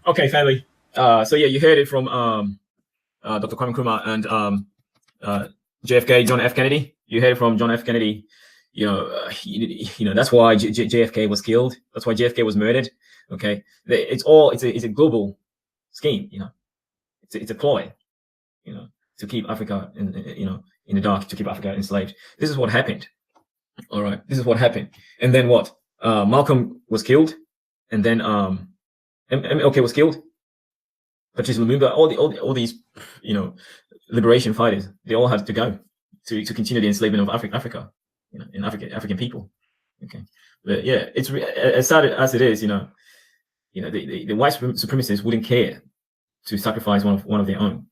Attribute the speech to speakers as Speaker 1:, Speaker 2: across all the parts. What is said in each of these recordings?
Speaker 1: Okay, family. So yeah, you heard it from Dr. Kwame Nkrumah and JFK, John F. Kennedy. You heard it from John F. Kennedy. That's why JFK was killed. That's why JFK was murdered. Okay, it's a global scheme. It's a ploy. To keep Africa in the dark, to keep Africa enslaved. This is what happened. All right, this is what happened. And then what? Malcolm was killed, and then MLK was killed. Patrice Lumumba, all these liberation fighters, they all had to go to continue the enslavement of Africa, in African people. Okay, but yeah, it's as sad as it is. The white supremacists wouldn't care to sacrifice one of their own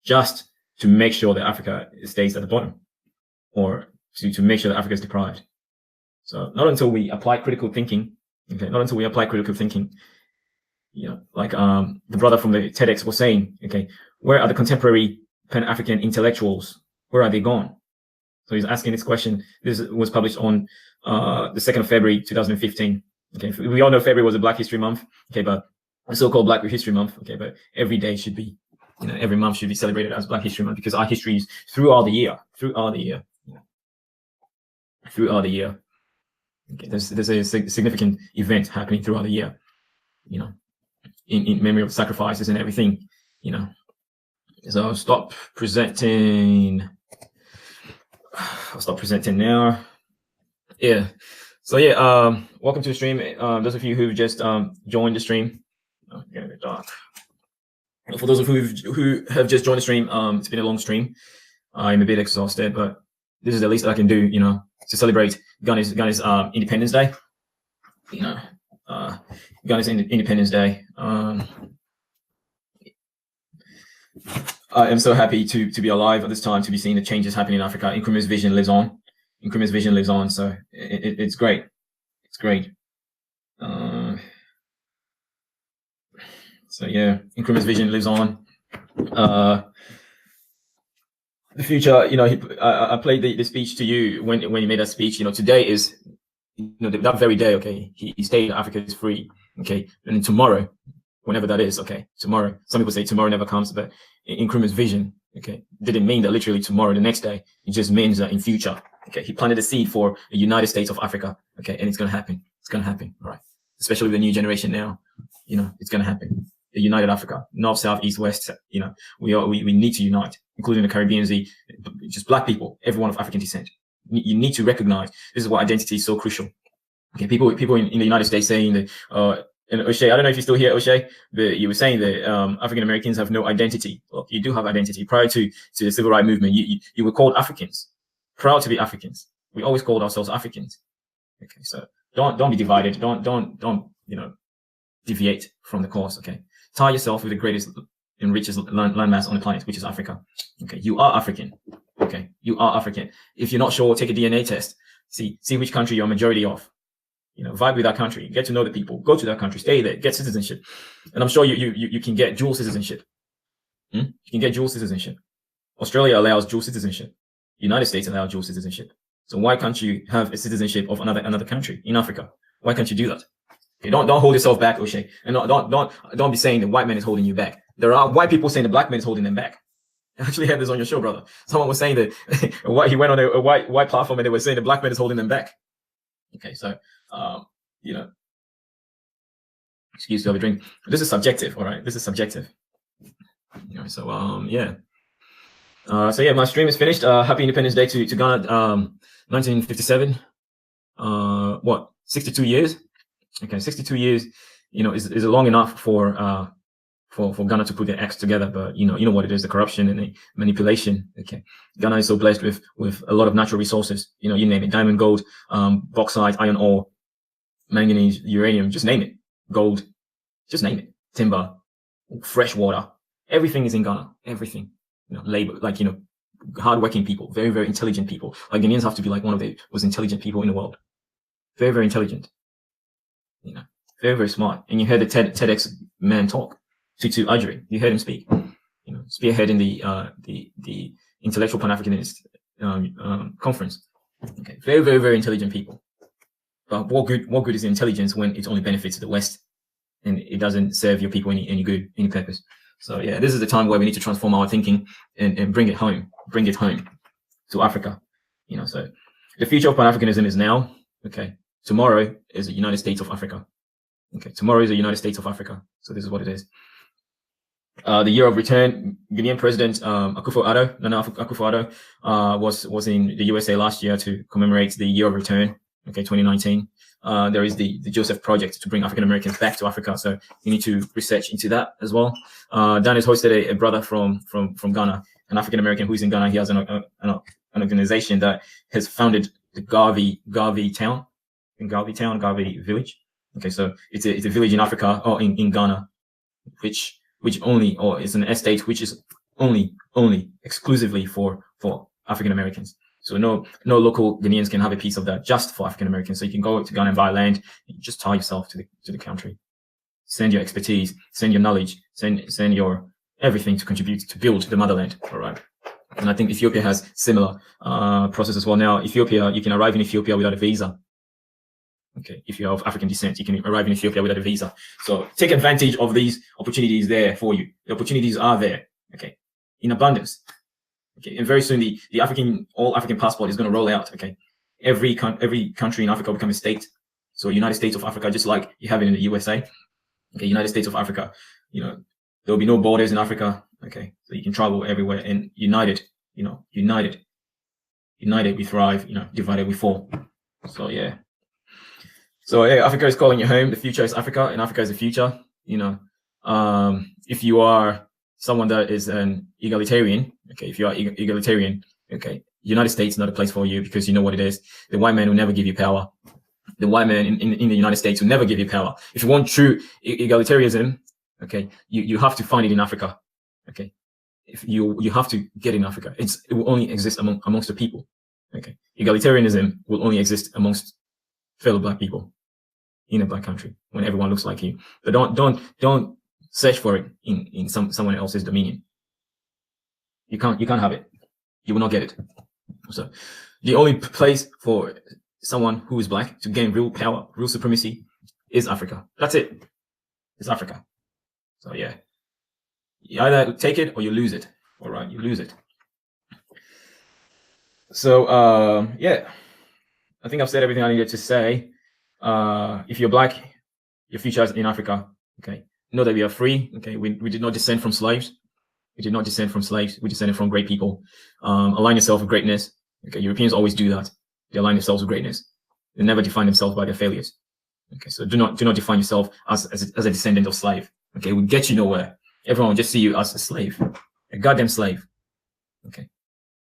Speaker 1: just to make sure that Africa stays at the bottom, or to make sure that Africa is deprived. So not until we apply critical thinking, like the brother from the TEDx was saying, okay, where are the contemporary Pan-African intellectuals? Where are they gone? So he's asking this question. This was published on the 2nd of February, 2015. Okay, we all know February was a Black History Month. Okay, but so-called Black History Month. Okay, but every day should be, every month should be celebrated as Black History Month, because our history is throughout the year. Okay, there's a significant event happening throughout the year. In memory of sacrifices and everything. So I'll stop presenting now. Yeah. So yeah, welcome to the stream. Those of you who've just joined the stream. Getting a bit dark. For those of you who have just joined the stream, it's been a long stream. I'm a bit exhausted, but this is the least I can do, to celebrate Ghana's Independence Day. Ghana's Independence Day. I am so happy to be alive at this time, to be seeing the changes happening in Africa. Nkrumah's vision lives on. So it's great. It's great. So yeah, Nkrumah's vision lives on. The future, I played the speech to you when he made that speech. Today is, that very day. Okay, he stated Africa is free. Okay, and tomorrow, whenever that is, okay, tomorrow. Some people say tomorrow never comes, but in Nkrumah's vision, okay, didn't mean that literally tomorrow, the next day. It just means that in future, okay, he planted a seed for a United States of Africa, okay, and it's gonna happen. It's gonna happen, right? Especially with the new generation now, it's gonna happen. A united Africa, north, south, east, west. We need to unite, including the Caribbeans, just Black people, everyone of African descent. You need to recognize this is why identity is so crucial. Okay, people in the United States saying that, and O'Shea, I don't know if you're still here, O'Shea, but you were saying that African Americans have no identity. Well, you do have identity. Prior to the civil rights movement, you were called Africans, proud to be Africans. We always called ourselves Africans. Okay, so don't be divided. Don't deviate from the course. Okay, tie yourself with the greatest and richest landmass on the planet, which is Africa. Okay, you are African. Okay, you are African. If you're not sure, take a DNA test. See which country you're a majority of. Vibe with that country, get to know the people, go to that country, stay there, get citizenship. And I'm sure you can get dual citizenship. You can get dual citizenship. Australia allows dual citizenship. United States allows dual citizenship. So why can't you have a citizenship of another country in Africa? Why can't you do that? Okay, don't hold yourself back, O'Shea. And don't be saying the white man is holding you back. There are white people saying the black man is holding them back. I actually had this on your show, brother. Someone was saying that he went on a white platform and they were saying the black man is holding them back. Okay, so excuse me, have a drink. This is subjective, all right? This is subjective. So yeah. So yeah, my stream is finished. Happy Independence Day to Ghana. 1957. 62 years? Okay, 62 years. Is long enough for Ghana to put their acts together, but you know what it is, the corruption and the manipulation. Okay, Ghana is so blessed with a lot of natural resources. You name it: diamond, gold, bauxite, iron ore, manganese, uranium. Just name it. Gold. Just name it. Timber, fresh water. Everything is in Ghana. Everything. Labor, hardworking people, very, very intelligent people. Like Ghanaians have to be like one of the most intelligent people in the world. Very, very intelligent. Very, very smart. And you heard the TEDx man talk. Tutu Adjuri, you heard him speak. Spearheading the intellectual Pan-Africanist conference. Okay, very, very, very intelligent people. But what good is intelligence when it only benefits the West and it doesn't serve your people any good, any purpose. So yeah, this is the time where we need to transform our thinking and bring it home to Africa. So the future of Pan-Africanism is now. Okay, tomorrow is the United States of Africa. Okay, tomorrow is the United States of Africa. So this is what it is. The year of return, Guinean President Nana Akufo-Addo was in the USA last year to commemorate the year of return. Okay, 2019. There is the Joseph Project to bring African Americans back to Africa. So you need to research into that as well. Dan has hosted a brother from Ghana, an African American who's in Ghana. He has an organization that has founded the Garvey town, Garvey village. Okay, so it's a village in Africa or in Ghana, which only, or it's an estate which is only exclusively for African Americans. So no local Ghanaians can have a piece of that, just for African Americans. So you can go to Ghana and buy land, and just tie yourself to the country. Send your expertise, send your knowledge, send your everything to contribute to build the motherland. All right. And I think Ethiopia has similar process as well. Now, Ethiopia, you can arrive in Ethiopia without a visa. Okay, if you're of African descent, you can arrive in Ethiopia without a visa. So take advantage of these opportunities there for you. The opportunities are there, okay, in abundance. Okay, and very soon the all African passport is going to roll out. Okay, every country in Africa will become a state. So United States of Africa, just like you have it in the USA. Okay, United States of Africa. There will be no borders in Africa. Okay, so you can travel everywhere, and united we thrive. Divided we fall. So yeah. So yeah, Africa is calling you home. The future is Africa, and Africa is the future. If you are someone that is an egalitarian, okay, if you are egalitarian, okay, United States is not a place for you, because you know what it is. The white man will never give you power. The white man in the United States will never give you power. If you want true egalitarianism, okay, you have to find it in Africa. Okay, if you have to get in Africa. It will only exist amongst the people. Okay, egalitarianism will only exist amongst fellow black people in a black country when everyone looks like you. But don't search for it in someone else's dominion. You can't have it. You will not get it. So the only place for someone who is black to gain real power, real supremacy, is Africa. That's it. It's Africa. So yeah, you either take it or you lose it. All right, you lose it. So yeah, I think I've said everything I needed to say. If you're black, your future is in Africa. Okay, know that we are free. Okay, we did not descend from slaves. We did not descend from slaves. We descended from great people. Align yourself with greatness. Okay, Europeans always do that. They align themselves with greatness. They never define themselves by their failures. Okay, so do not define yourself as a descendant of slave. Okay, it will get you nowhere. Everyone will just see you as a slave, a goddamn slave. Okay,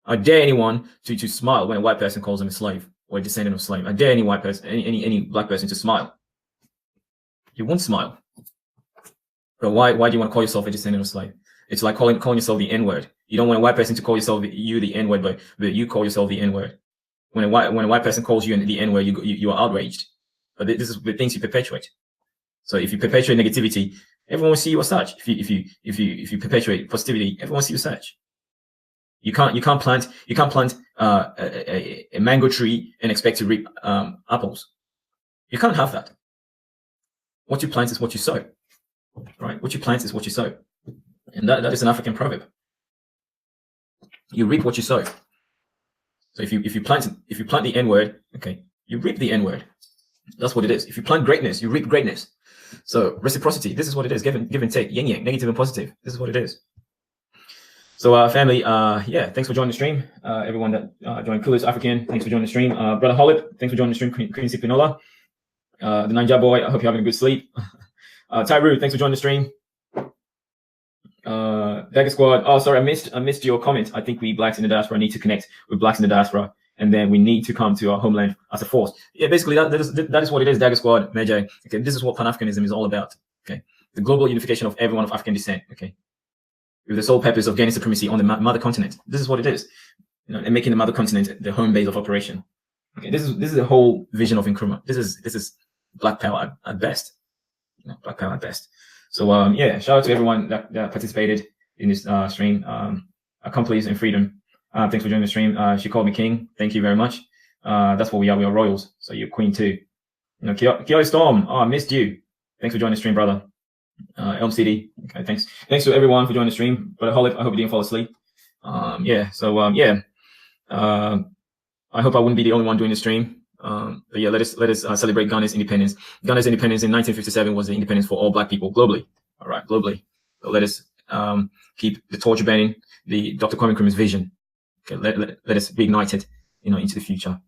Speaker 1: I dare anyone to smile when a white person calls them a slave or a descendant of slave. I dare any white person, any black person to smile. You won't smile. But why do you want to call yourself a descendant of slave? It's like calling yourself the N-word. You don't want a white person to call yourself the N-word, but you call yourself the N-word. When a white person calls you the N-word, you are outraged. But this is the things you perpetuate. So if you perpetuate negativity, everyone will see you as such. If you perpetuate positivity, everyone will see you as such. You can't plant a mango tree and expect to reap apples. You can't have that. What you plant is what you sow, right? What you plant is what you sow, and that is an African proverb. You reap what you sow. So if you plant the N-word, okay, you reap the N-word. That's what it is. If you plant greatness, you reap greatness. So reciprocity, this is what it is. Give and take, yin yang, negative and positive. This is what it is. So family, yeah, thanks for joining the stream. Everyone that joined, Coolest African, thanks for joining the stream. Brother Hollip, thanks for joining the stream. Queen Sipinola, the Ninja Boy, I hope you're having a good sleep. Tyru, thanks for joining the stream. Dagger Squad, oh sorry, I missed your comment. I think we blacks in the diaspora need to connect with blacks in the diaspora, and then we need to come to our homeland as a force. Yeah, basically that is what it is, Dagger Squad, Mejai. Okay, this is what Pan-Africanism is all about. Okay, the global unification of everyone of African descent. Okay, with the sole purpose of gaining supremacy on the mother continent. This is what it is, and making the mother continent the home base of operation. Okay, this is the whole vision of Nkrumah. This is black power at best. Black power at best. So yeah, shout out to everyone that participated in this stream. Accomplice and freedom. Thanks for joining the stream. She called me king. Thank you very much. That's what we are. We are royals. So you're queen too. Kioi Storm. Oh, I missed you. Thanks for joining the stream, brother. LMCD. Okay, thanks to everyone for joining the stream. But I hope you didn't fall asleep. Yeah. So I hope I wouldn't be the only one doing the stream. But yeah, let us celebrate Ghana's independence. Ghana's independence in 1957 was the independence for all Black people globally. All right, globally. So let us keep the torch burning, the Dr. Kwame Nkrumah's vision. Okay, let us reignite it, into the future.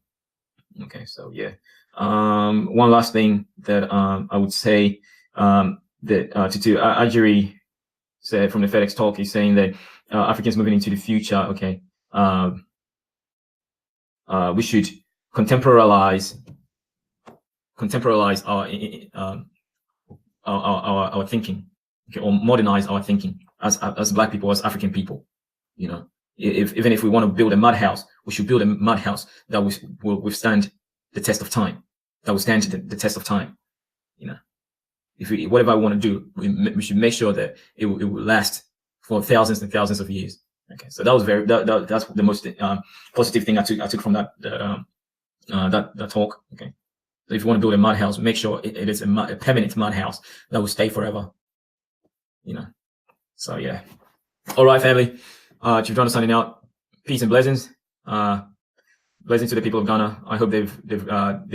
Speaker 1: Okay, so yeah. One last thing that I would say that to Ajiri said from the FedEx talk, he's saying that Africans moving into the future. Okay, we should contemporalize our thinking, okay, or modernize our thinking as Black people, as African people. Even if we want to build a mud house, we should build a mud house that will withstand the test of time. That will stand the test of time. If whatever we want to do, we should make sure that it will last for thousands and thousands of years. Okay, so that was that's the most positive thing I took from that talk. Okay, so if you want to build a mud house, make sure it is a permanent mud house that will stay forever. So yeah. All right, family. Chief John signing out. Peace and blessings. Blessings to the people of Ghana. I hope they've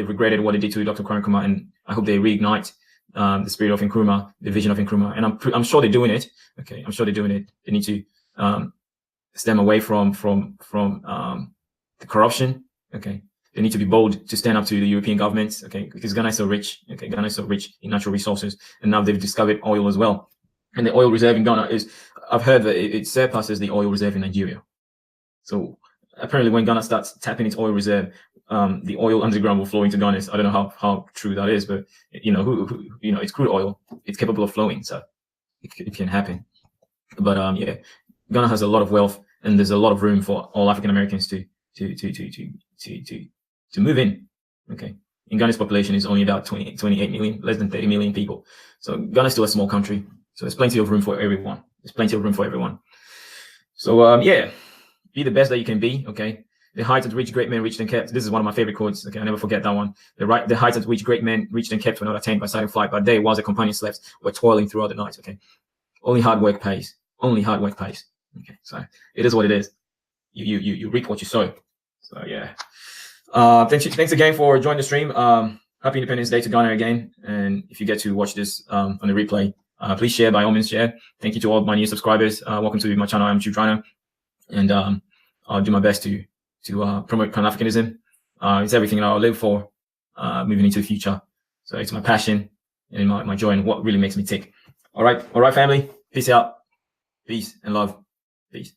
Speaker 1: regretted what they did to Dr. Kwame Nkrumah, and I hope they reignite the spirit of Nkrumah, the vision of Nkrumah. And I'm sure they're doing it. Okay, I'm sure they're doing it. They need to stem away from the corruption. Okay, they need to be bold to stand up to the European governments. Okay, because Ghana is so rich. Okay, Ghana is so rich in natural resources, and now they've discovered oil as well. And the oil reserve in Ghana I've heard that it surpasses the oil reserve in Nigeria. So apparently when Ghana starts tapping its oil reserve, the oil underground will flow into Ghana. I don't know how true that is, but it's crude oil. It's capable of flowing, so it can happen. But yeah, Ghana has a lot of wealth, and there's a lot of room for all African Americans to move in. Okay, and Ghana's population is only about 28 million, less than 30 million people. So Ghana is still a small country. So there's plenty of room for everyone. So yeah, be the best that you can be. Okay, the height at which great men reached and kept. This is one of my favorite quotes. Okay, I never forget that one. The height at which great men reached and kept were not attained by silent flight, but they, whilst their companions slept, were toiling throughout the night. Okay, only hard work pays. Only hard work pays. Okay, so it is what it is. You reap what you sow. So yeah. Thanks again for joining the stream. Happy Independence Day to Ghana again. And if you get to watch this on the replay, please share, by all means share. Thank you to all my new subscribers. Welcome to my channel. I'm Chief John, and I'll do my best to promote Pan-Africanism. It's everything that I'll live for moving into the future. So it's my passion and my joy and what really makes me tick. All right, family. Peace out. Peace and love. Peace.